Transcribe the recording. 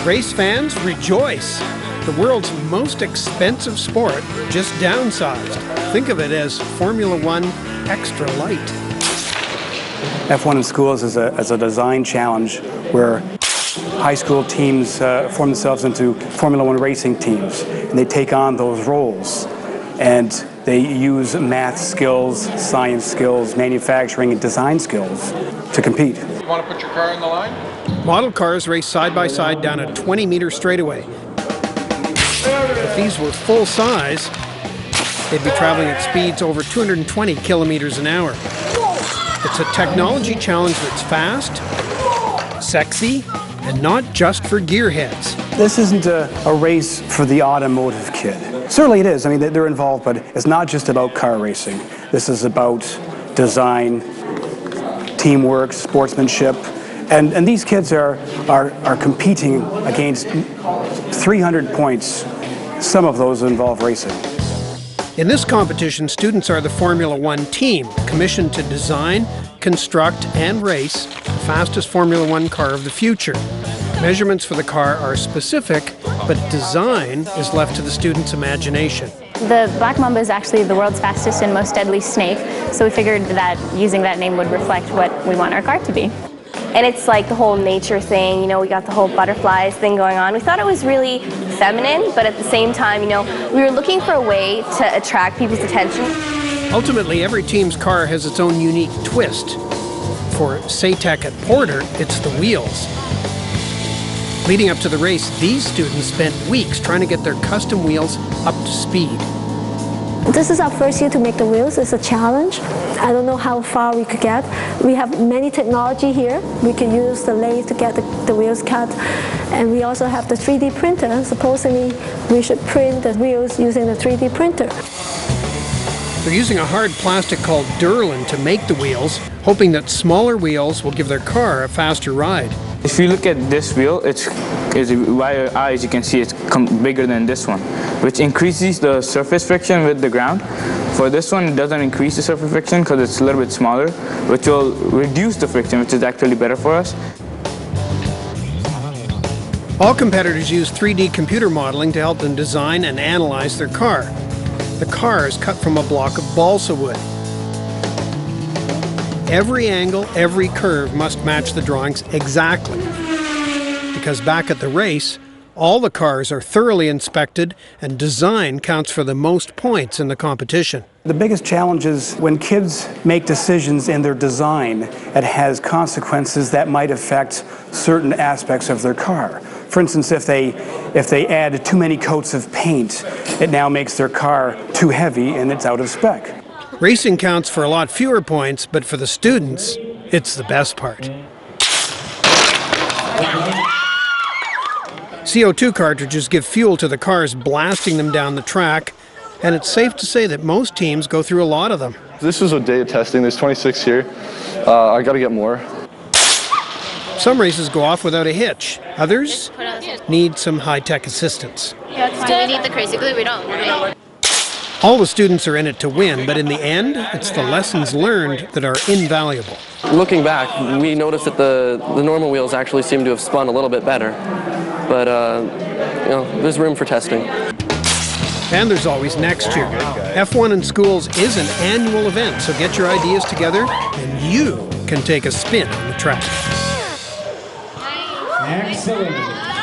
Race fans, rejoice! The world's most expensive sport just downsized. Think of it as Formula One extra light. F1 in schools is a design challenge where high school teams form themselves into Formula One racing teams, and they take on those roles. And they use math skills, science skills, manufacturing and design skills to compete. You want to put your car in the line? Model cars race side by side down a 20-meter straightaway. If these were full size, they'd be traveling at speeds over 220 kilometers an hour. It's a technology challenge that's fast, sexy, and not just for gearheads. This isn't a race for the automotive kid. Certainly it is. I mean, they're involved, but it's not just about car racing. This is about design, teamwork, sportsmanship. And these kids are competing against 300 points. Some of those involve racing. In this competition, students are the Formula One team, commissioned to design, construct, and race the fastest Formula One car of the future. Measurements for the car are specific, but design is left to the students' imagination. The Black Mamba is actually the world's fastest and most deadly snake, so we figured that using that name would reflect what we want our car to be. And it's like the whole nature thing, you know, we got the whole butterflies thing going on. We thought it was really feminine, but at the same time, you know, we were looking for a way to attract people's attention. Ultimately, every team's car has its own unique twist. For SATEC at Porter, it's the wheels. Leading up to the race, these students spent weeks trying to get their custom wheels up to speed. This is our first year to make the wheels. It's a challenge. I don't know how far we could get. We have many technology here. We can use the lathe to get the wheels cut. And we also have the 3D printer. Supposedly, we should print the wheels using the 3D printer. They're using a hard plastic called Durlin to make the wheels, hoping that smaller wheels will give their car a faster ride. If you look at this wheel, by your eyes you can see it's bigger than this one, which increases the surface friction with the ground. For this one, it doesn't increase the surface friction because it's a little bit smaller, which will reduce the friction, which is actually better for us. All competitors use 3D computer modeling to help them design and analyze their car. The car is cut from a block of balsa wood. Every angle, every curve must match the drawings exactly. Because back at the race, all the cars are thoroughly inspected and design counts for the most points in the competition. The biggest challenge is when kids make decisions in their design, it has consequences that might affect certain aspects of their car. For instance, if they add too many coats of paint, it now makes their car too heavy and it's out of spec. Racing counts for a lot fewer points, but for the students, it's the best part. CO2 cartridges give fuel to the cars, blasting them down the track, and it's safe to say that most teams go through a lot of them. This was a day of testing. There's 26 here. I got to get more. Some races go off without a hitch. Others need some high-tech assistance. Do we need the crazy glue? We don't. All the students are in it to win, but in the end, it's the lessons learned that are invaluable. Looking back, we noticed that the normal wheels actually seem to have spun a little bit better, but you know, there's room for testing. And there's always next year. F1 in Schools is an annual event, so get your ideas together and you can take a spin on the track. Excellent.